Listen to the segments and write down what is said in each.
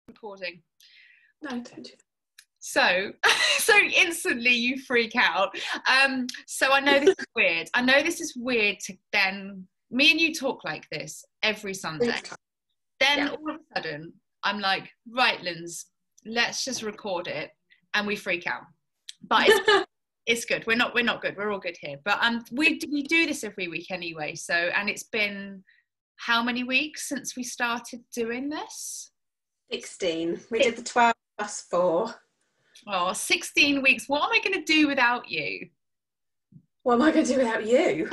Recording. No, don't do that. So instantly you freak out. So I know this is weird. I know this is weird to then, me and you talk like this every Sunday. Then all of a sudden, I'm like, right, Linz, let's just record it. And we freak out. But it's good. We're not good. We're all good here. But we do this every week anyway. So, and it's been how many weeks since we started doing this? 16. We did the 12 plus 4. Oh, 16 weeks. What am I going to do without you? What am I going to do without you?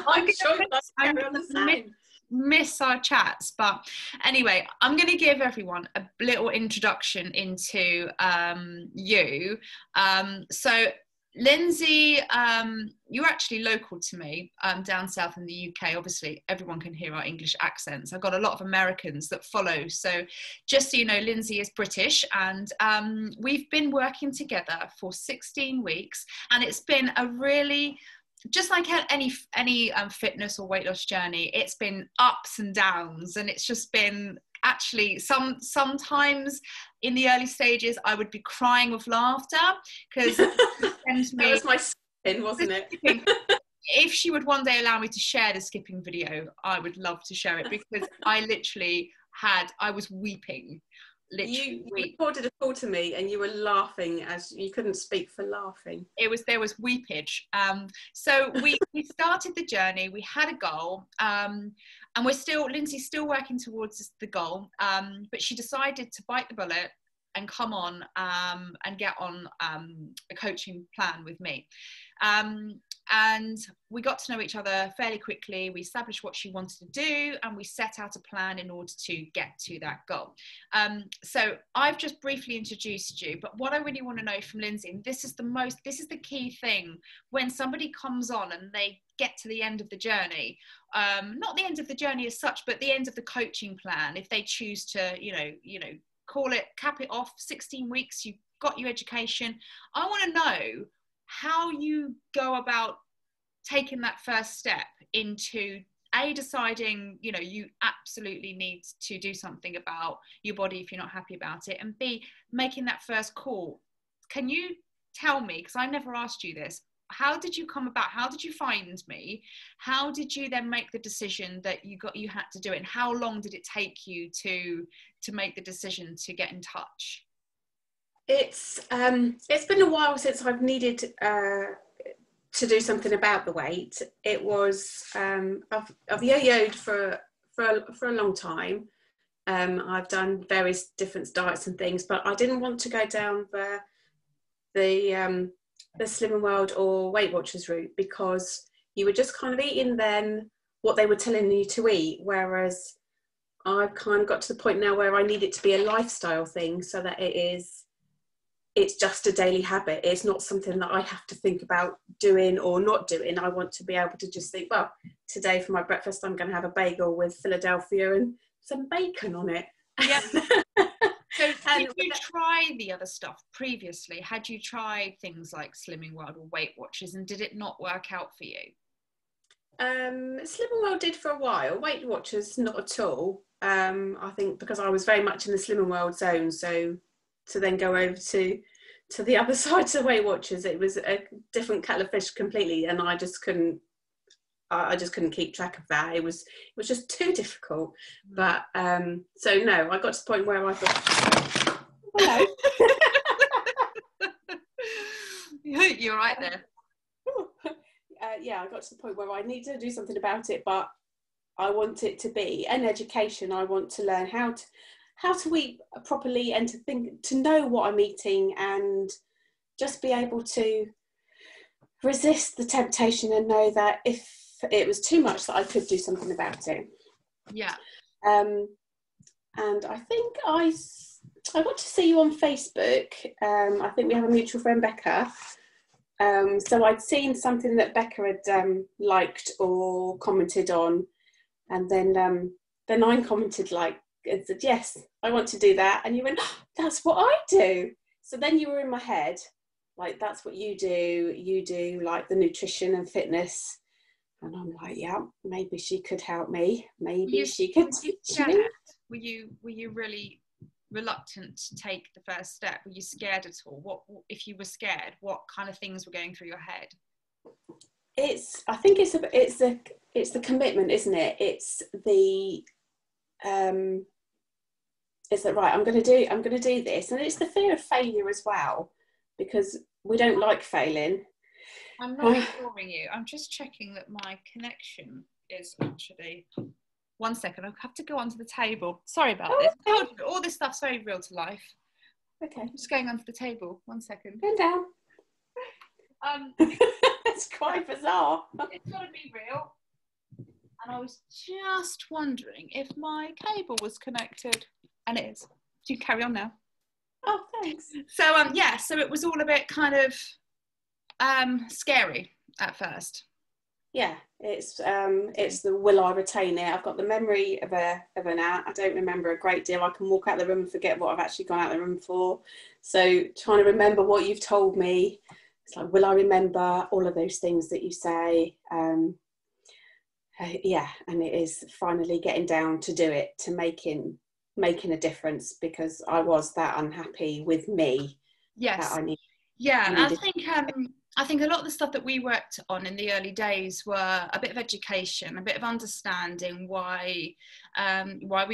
I'm sure I'm going to miss our chats. But anyway, I'm going to give everyone a little introduction into you. So Lindsey, you're actually local to me, down south in the UK. Obviously, everyone can hear our English accents. I've got a lot of Americans that follow. So just so you know, Lindsey is British, and we've been working together for 16 weeks. And it's been a really, just like any fitness or weight loss journey, it's been ups and downs. And it's just been, actually, sometimes in the early stages, I would be crying with laughter because that was my skipping, wasn't it? If she would one day allow me to share the skipping video, I would love to share it because I was weeping. You recorded a call to me and you were laughing as you couldn't speak for laughing. There was weepage. So we started the journey. We had a goal, and Lindsey's still working towards the goal. But she decided to bite the bullet and come on and get on a coaching plan with me. And we got to know each other fairly quickly. We established what she wanted to do, and we set out a plan in order to get to that goal. So I've just briefly introduced you, but what I really want to know from Lindsey, and this is the key thing when somebody comes on and they get to the end of the journey, not the end of the journey as such, but the end of the coaching plan, if they choose to, cap it off, 16 weeks, you've got your education. I want to know how you go about taking that first step into deciding, you absolutely need to do something about your body if you're not happy about it, and B, making that first call. Can you tell me, because I never asked you this, how did you come about? How did you find me? How did you then make the decision that you had to do it? And how long did it take you to make the decision to get in touch? It's been a while since I've needed to do something about the weight. It was I've yo-yoed for a long time. I've done various different diets and things, but I didn't want to go down the Slimming World or Weight Watchers route, because you were just kind of eating then what they were telling you to eat, whereas I've kind of got to the point now where I need it to be a lifestyle thing, so that it's just a daily habit. It's not something that I have to think about doing or not doing. I want to be able to just think, well, today for my breakfast, I'm going to have a bagel with Philadelphia and some bacon on it. Yeah. So did you try the other stuff previously? Had you tried things like Slimming World or Weight Watchers, and did it not work out for you? Slimming World did for a while. Weight Watchers, not at all. I think because I was very much in the Slimming World zone, so to then go over to the other side to Weight Watchers, it was a different kettle of fish completely, and I just couldn't keep track of that. It was just too difficult. But so no, I got to the point where I thought, hello. You're right there. Yeah, I got to the point where I need to do something about it, but I want it to be an education. I want to learn how to eat properly, and to know what I'm eating, and just be able to resist the temptation and know that if it was too much, that I could do something about it. Yeah. And I think I got to see you on Facebook. I think we have a mutual friend, Becca. So I'd seen something that Becca had liked or commented on, and then I commented and said, yes, I want to do that. And you went, oh, that's what I do. So then you were in my head, like, that's what you do like the nutrition and fitness. And I'm like, yeah, maybe she could help me. Maybe she could teach me. Were you really reluctant to take the first step? Were you scared at all? What, if you were scared, what kind of things were going through your head? I think it's the commitment, isn't it? It's that, right, I'm going to do this, and it's the fear of failure as well, because we don't like failing. I'm not ignoring you. I'm just checking that my connection is actually. One second, I'll have to go onto the table. Sorry about this. Okay. All this stuff's very real to life. Okay. I'm just going onto the table. 1 second. Go down. It's quite bizarre. It's got to be real. And I was just wondering if my cable was connected. And it is. You can carry on now. Oh, thanks. So, so it was all a bit kind of scary at first. Yeah, it's the will I retain it. I've got the memory of an ant. I don't remember a great deal. I can walk out the room and forget what I've actually gone out the room for. So trying to remember what you've told me, it's like, will I remember all of those things that you say? Yeah, and it is finally getting down to do it, to making a difference, because I was that unhappy with me. Yes. That I needed. Yeah, I think a lot of the stuff that we worked on in the early days were a bit of education, a bit of understanding why would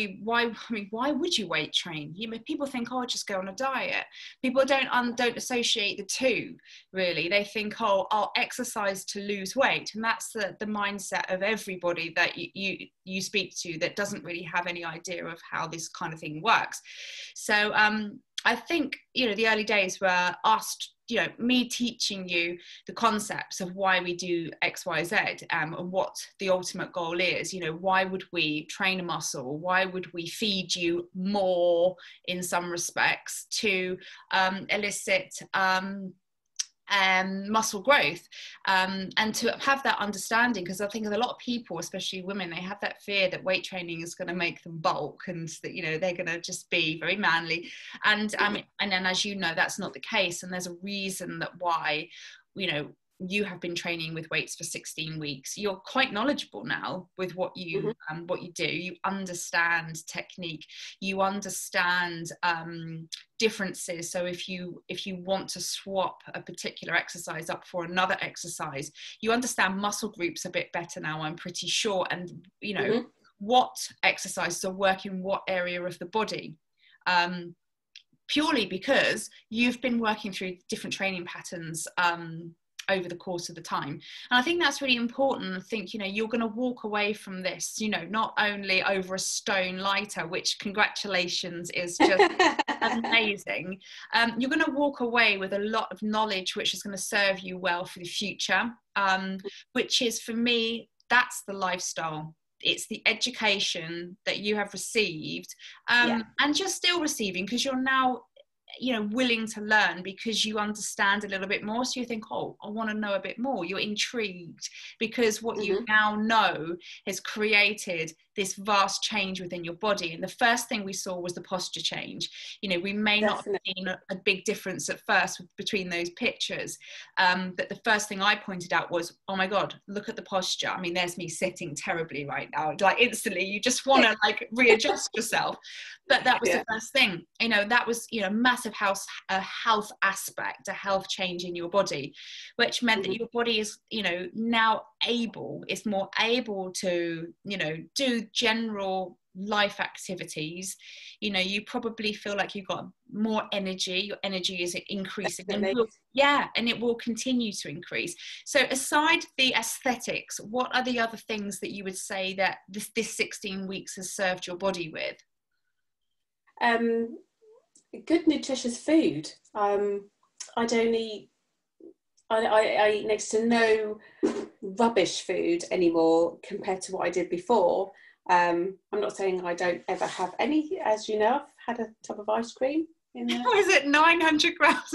you weight train? People think, oh, just go on a diet. People don't associate the two, really. They think, oh, I'll exercise to lose weight, and that's the mindset of everybody that you speak to that doesn't really have any idea of how this kind of thing works. So I think, the early days were us, me teaching you the concepts of why we do X, Y, Z, and what the ultimate goal is. Why would we train a muscle? Why would we feed you more in some respects to elicit muscle growth, and to have that understanding, because I think a lot of people, especially women, they have that fear that weight training is going to make them bulk, and that they're going to just be very manly, and then, as that's not the case, and there's a reason that why you have been training with weights for 16 weeks. You're quite knowledgeable now with what you do. You understand technique. You understand differences. So if you want to swap a particular exercise up for another exercise, you understand muscle groups a bit better now, I'm pretty sure. And what exercises are working what area of the body. Purely because you've been working through different training patterns over the course of the time. And I think that's really important. I think, you're going to walk away from this, not only over a stone lighter, which, congratulations, is just amazing. You're going to walk away with a lot of knowledge, which is going to serve you well for the future, which is, for me, that's the lifestyle. It's the education that you have received, and you're still receiving, because you're now willing to learn, because you understand a little bit more. So you think, oh, I want to know a bit more. You're intrigued because what you now know has created this vast change within your body. And the first thing we saw was the posture change. We may not have seen a big difference at first between those pictures, but the first thing I pointed out was, oh my God, look at the posture. I mean, there's me sitting terribly right now. Like, instantly you just want to readjust yourself. But that was the first thing. That was massive health aspect, a health change in your body, which meant that your body is now is more able to do general life activities. You probably feel like you've got more energy. Your energy is increasing, and it will continue to increase. So aside the aesthetics, what are the other things that you would say that this 16 weeks has served your body with? Good nutritious food. I don't eat I eat next to no rubbish food anymore compared to what I did before. I'm not saying I don't ever have any, as you know, I've had a tub of ice cream in there. What is it, 900 grams?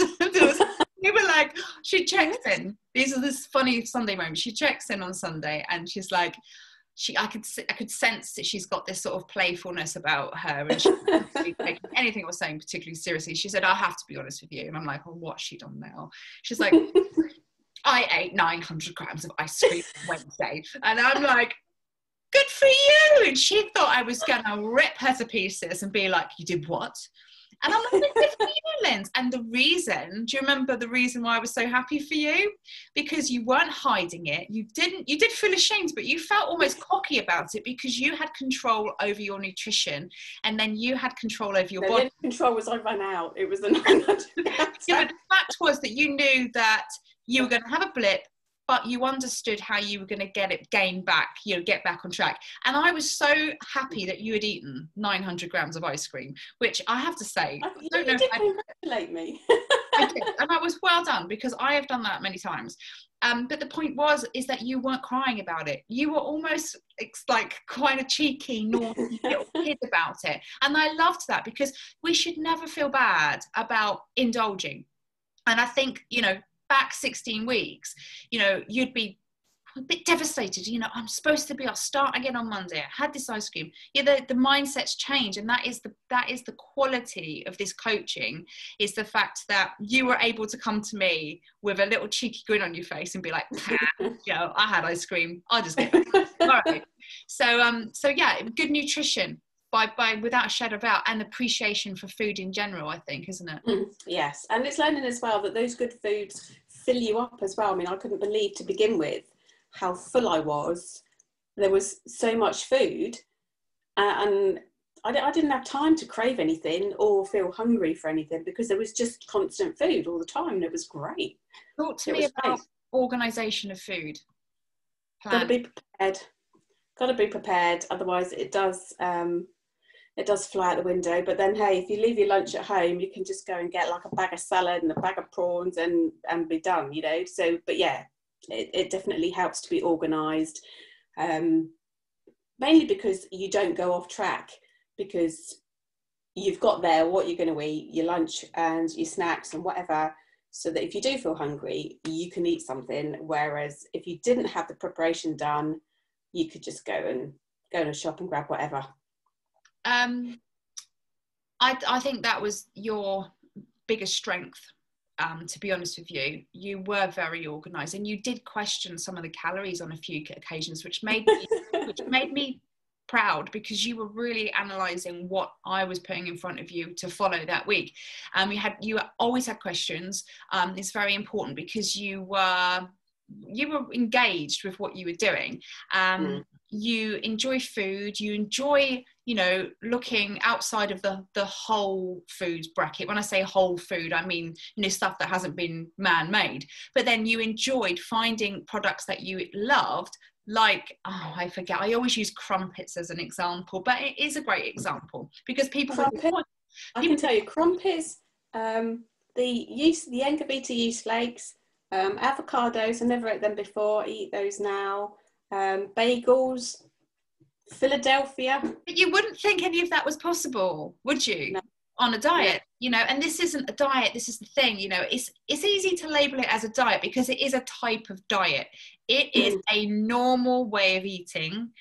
We were like, she checks in. These are this funny Sunday moments. She checks in on Sunday and she's like, I could sense that she's got this sort of playfulness about her, and she's not taking anything I was saying particularly seriously. She said, I have to be honest with you. And I'm like, well, what's she done now? She's like, I ate 900 grams of ice cream on Wednesday. And I'm like, good for you. And she thought I was going to rip her to pieces and be like, you did what? And I'm like, good for you, Linz. And the reason, do you remember the reason why I was so happy for you? Because you weren't hiding it. You did feel ashamed, but you felt almost cocky about it because you had control over your nutrition, and then you had control over your body. The only control was I ran out. It was the 900. Yeah, but the fact was that you knew that you were going to have a blip, but you understood how you were going to get back on track. And I was so happy that you had eaten 900 grams of ice cream, which I have to say, you did congratulate me. I did, and I was well done, because I have done that many times. But the point is that you weren't crying about it. You were almost like quite a cheeky, naughty little kid about it. And I loved that, because we should never feel bad about indulging. And I think, back 16 weeks, you'd be a bit devastated. I'm supposed to I'll start again on Monday. I had this ice cream. Yeah, the mindset's change, and that is the quality of this coaching, is the fact that you were able to come to me with a little cheeky grin on your face and be like, I had ice cream. I'll just get back. All right. So yeah, good nutrition. By without a shadow of doubt, and appreciation for food in general, I think, isn't it? Yes, and it's learning as well that those good foods fill you up as well. I mean, I couldn't believe to begin with how full I was. There was so much food, and I didn't have time to crave anything or feel hungry for anything, because there was just constant food all the time, and it was great. Talk to me about organisation of food. Got to be prepared. Otherwise, it does fly out the window. But then, hey, if you leave your lunch at home, you can just go and get like a bag of salad and a bag of prawns and be done, So, but yeah, it definitely helps to be organised, mainly because you don't go off track, because you've got there what you're going to eat, your lunch and your snacks and whatever, so that if you do feel hungry, you can eat something. Whereas if you didn't have the preparation done, you could just go to a shop and grab whatever. I think that was your biggest strength, to be honest with you. You were very organised, and you did question some of the calories on a few occasions, which made me proud, because you were really analysing what I was putting in front of you to follow that week. You always had questions. It's very important, because you were engaged with what you were doing. You enjoy food, you enjoy looking outside of the whole foods bracket. When I say whole food, I mean stuff that hasn't been man-made. But then you enjoyed finding products that you loved, like, I forget, I always use crumpets as an example, but it is a great example, because people I can tell you, crumpets, the Enga yeast flakes, avocados, I never ate them before, I eat those now. Bagels, Philadelphia. But you wouldn't think any of that was possible, would you? No. On a diet, and this isn't a diet. This is the thing, it's easy to label it as a diet, because it is a type of diet. It is a normal way of eating.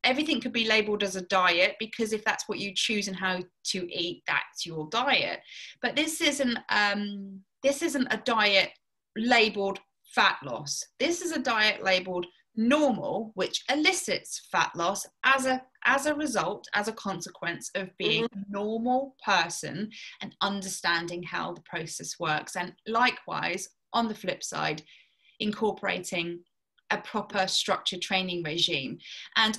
Everything could be labeled as a diet, because if that's what you choose and how to eat, that's your diet. But this isn't a diet labeled fat loss. This is a diet labeled normal, which elicits fat loss as a result, as a consequence of being a normal person and understanding how the process works. And likewise, on the flip side, incorporating a proper structured training regime. And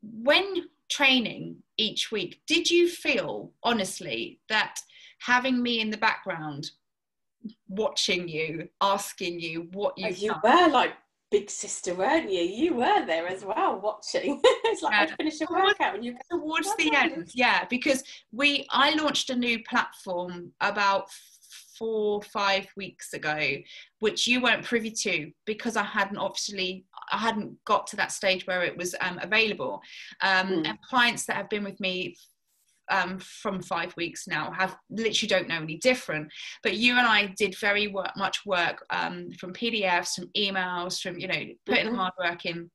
when training each week, did you feel honestly that having me in the background, watching you, asking you what you've done? Were like big sister, weren't you? You were there as well, watching. It's like I'd finish a workout and you go towards the end. Yeah, because I launched a new platform about 4 or 5 weeks ago, which you weren't privy to, because I hadn't got to that stage where it was available. And clients that have been with me from 5 weeks now have literally don't know any different. But you and I did very much work from PDFs, from emails, from putting the hard work in.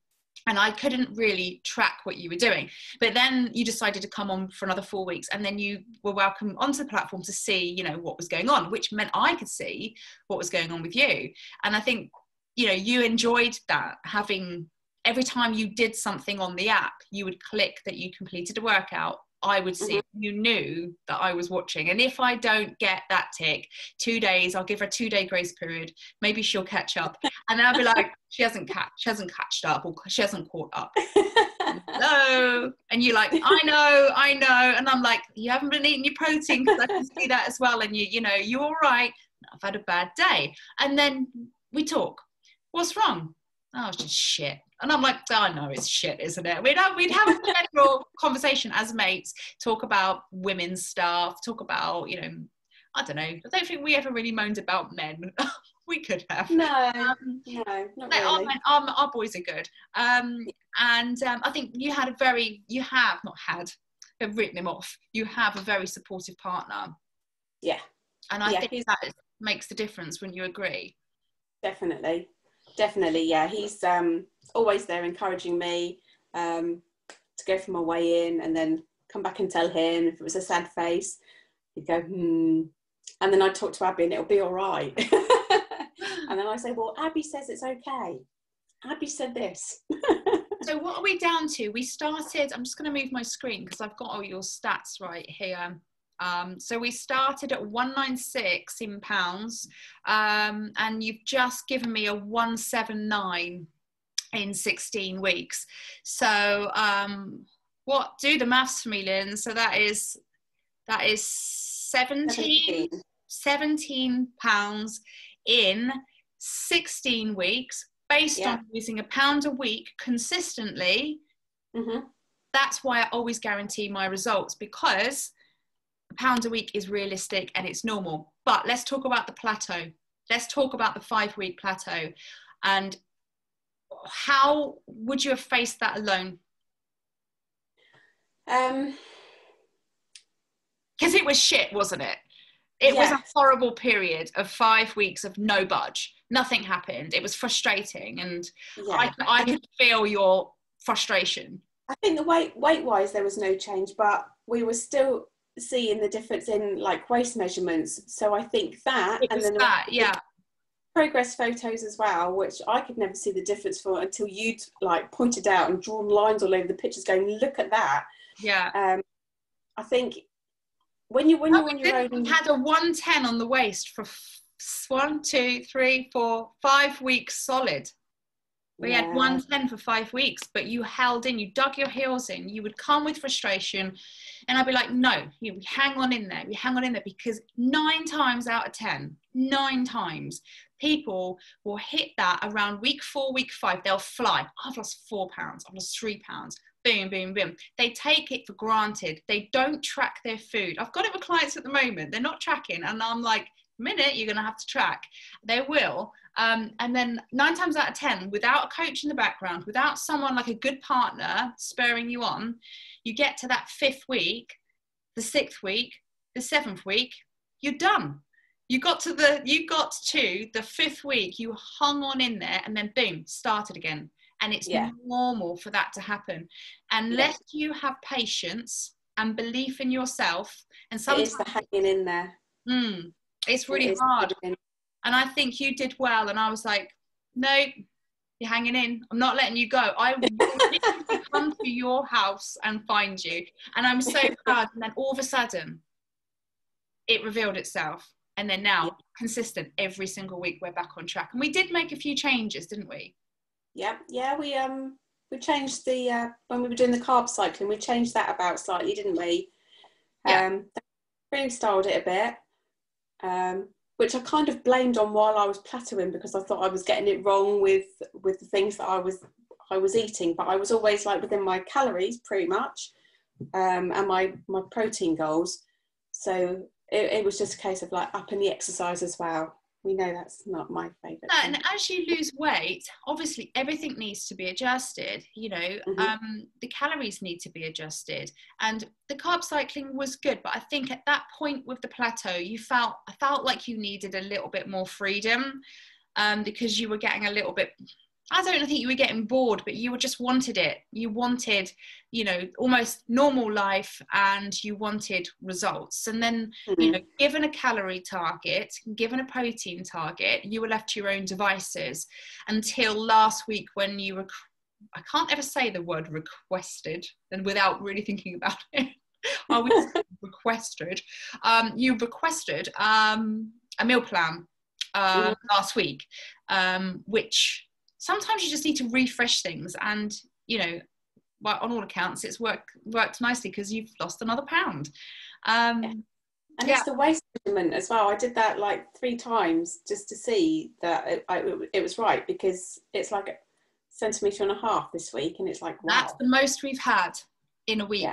And I couldn't really track what you were doing. But then you decided to come on for another 4 weeks, and then you were welcome onto the platform to see, what was going on, which meant I could see what was going on with you. And I think, you enjoyed that, having every time you did something on the app, you would click that you completed a workout. I would see, you knew that I was watching. And if I don't get that tick, 2 days, I'll give her a 2-day grace period. Maybe she'll catch up. And then I'll be like, she hasn't catched up, or she hasn't caught up. Hello. And you're like, I know. And I'm like, you haven't been eating your protein, because I can see that as well. And you know, you're all right. I've had a bad day. And then we talk. What's wrong? Oh, it's just shit. And I'm like, oh no, it's shit, isn't it? We'd have a general conversation as mates, talk about women's stuff, talk about, you know, I don't know. I don't think we ever really moaned about men. We could have. No, not really. Our boys are good. I think I've written him off. You have a very supportive partner. Yeah. And I think that makes the difference, when you agree. Definitely, yeah. He's always there encouraging me to go for my weigh in, and then come back and tell him if it was a sad face. He'd go, and then I'd talk to Abby and it'll be all right. And then I say, well, Abby says it's okay. Abby said this. So what are we down to? We started, I'm just going to move my screen because I've got all your stats right here. So we started at 196 in pounds, and you've just given me a 179 in 16 weeks. So do the maths for me, Lynn. So that is 17 pounds in 16 weeks, based on using £1 a week consistently. That's why I always guarantee my results, because £1 a week is realistic and it's normal. But let's talk about the plateau. Let's talk about the 5-week plateau. And how would you have faced that alone? Because it was shit, wasn't it? It was a horrible period of 5 weeks of no budge. Nothing happened. It was frustrating, and I could feel your frustration. I think the weight-wise, there was no change, but we were still seeing the difference in like waist measurements. So I think that, and then progress photos as well, which I could never see the difference for until you'd like pointed out and drawn lines all over the pictures, going, look at that. I think when you're on your own, we had a 110 on the waist for 5 weeks solid. We had 110 for 5 weeks, but you held in, you dug your heels in. You would come with frustration, and I'd be like, no, you hang on in there, because 9 times out of 10, 9 times, people will hit that around week 4, week 5. They'll fly. I've lost 4 pounds. I've lost 3 pounds. Boom, boom, boom. They take it for granted. They don't track their food. I've got it with clients at the moment. They're not tracking, and I'm like, minute, you're going to have to track. They will. And then 9 times out of 10, without a coach in the background, without someone like a good partner spurring you on, you get to that 5th week, the 6th week, the 7th week, you're done. You got to the 5th week, you hung on in there, and then boom, started again. And it's normal for that to happen. Unless you have patience and belief in yourself, and sometimes it is the hanging in there. It's really hard. And I think you did well. And I was like, no, you're hanging in. I'm not letting you go. I will literally come to your house and find you. And I'm so proud. And then all of a sudden, it revealed itself. And then now, consistent, every single week, we're back on track. And we did make a few changes, didn't we? Yeah, we changed the, when we were doing the carb cycling, we changed that about slightly, didn't we? Freestyled it a bit. Which I kind of blamed on while I was plateauing, because I thought I was getting it wrong with the things that I was eating, but I was always like within my calories pretty much, and my protein goals. So it was just a case of like upping the exercise as well. We know that's not my favourite. No, and as you lose weight, obviously everything needs to be adjusted. You know, the calories need to be adjusted, and the carb cycling was good. But I think at that point with the plateau, I felt like you needed a little bit more freedom, because you were getting a little bit. I don't think you were getting bored, but you just wanted it. You wanted, you know, almost normal life, and you wanted results. And then, you know, given a calorie target, given a protein target, you were left to your own devices until last week, when you were I can't ever say the word requested and without really thinking about it. I was requested. You requested a meal plan last week, which sometimes you just need to refresh things, and you know, well, on all accounts, it's worked nicely because you've lost another pound. And it's the waist measurement as well. I did that like 3 times just to see that it was right, because it's like 1.5 centimeters this week, and it's like, wow. That's the most we've had in a week.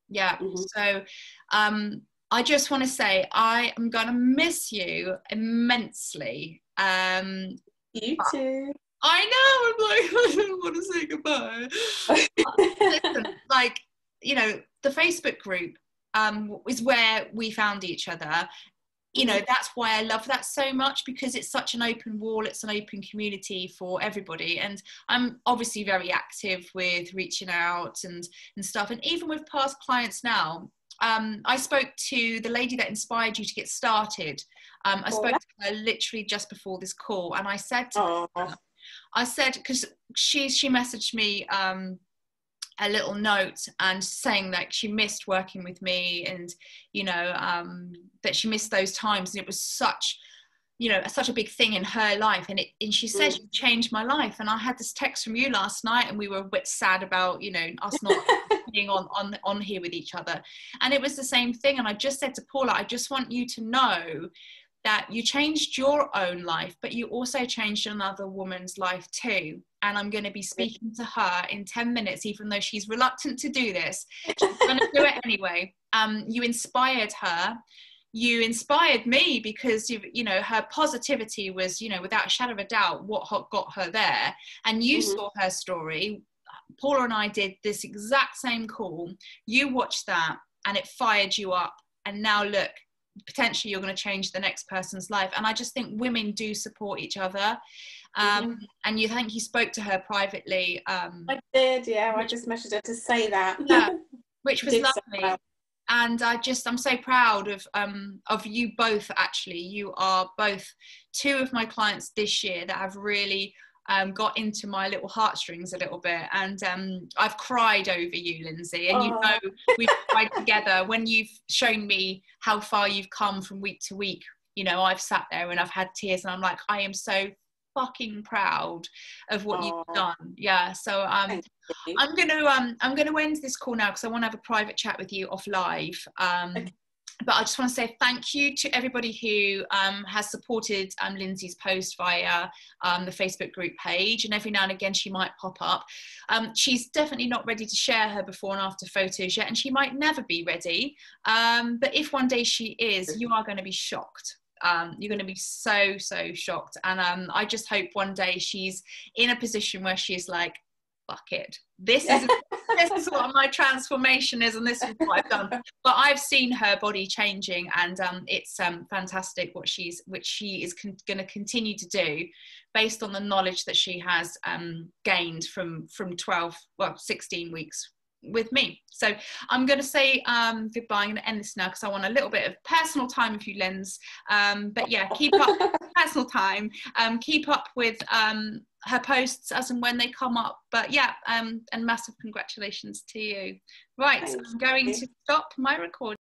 Yeah. So I just want to say I am gonna miss you immensely. You too. I know, I'm like, I don't want to say goodbye. Listen, like, you know, the Facebook group is where we found each other. You know, that's why I love that so much, because it's such an open wall, it's an open community for everybody. And I'm obviously very active with reaching out and stuff. And even with past clients now, I spoke to the lady that inspired you to get started. I spoke to her literally just before this call, and I said to her, I said, because she messaged me a little note and saying that she missed working with me, and you know, that she missed those times, and it was such, you know, such a big thing in her life, and she said, you changed my life. And I had this text from you last night, and we were a bit sad about, you know, us not being on here with each other, and it was the same thing. And I just said to Paula, I just want you to know that you changed your own life, but you also changed another woman's life too. And I'm going to be speaking to her in 10 minutes, even though she's reluctant to do this. She's going to do it anyway. You inspired her. You inspired me, because, you know, her positivity was, you know, without a shadow of a doubt what got her there. And you saw her story. Paula and I did this exact same call. You watched that and it fired you up. And now look, potentially you're going to change the next person's life. And I just think women do support each other. And you spoke to her privately. I did, yeah. I just messaged her to say that. Yeah, which was lovely. And I'm so proud of you both. Actually, you are both 2 of my clients this year that have really got into my little heartstrings a little bit, and I've cried over you, Lindsey, and you know, we've cried together when you've shown me how far you've come from week to week. You know, I've sat there and I've had tears, and I'm like, I am so fucking proud of what you've done. Yeah, so I'm gonna end this call now, because I want to have a private chat with you off live. But I just want to say thank you to everybody who has supported Lindsey's post via the Facebook group page, and every now and again she might pop up. She's definitely not ready to share her before and after photos yet, and she might never be ready, but if one day she is, you are going to be shocked. You're going to be so shocked. And I just hope one day she's in a position where she's like, fuck it, this is what my transformation is, and this is what I've done. But I've seen her body changing, and it's fantastic which she is going to continue to do based on the knowledge that she has gained from 16 weeks with me. So I'm going to say goodbye. I'm going to end this now, because I want a little bit of personal time with you, Linz. But yeah, keep up personal time. Keep up with her posts as and when they come up. But yeah, and massive congratulations to you. Right, I'm going to stop my recording.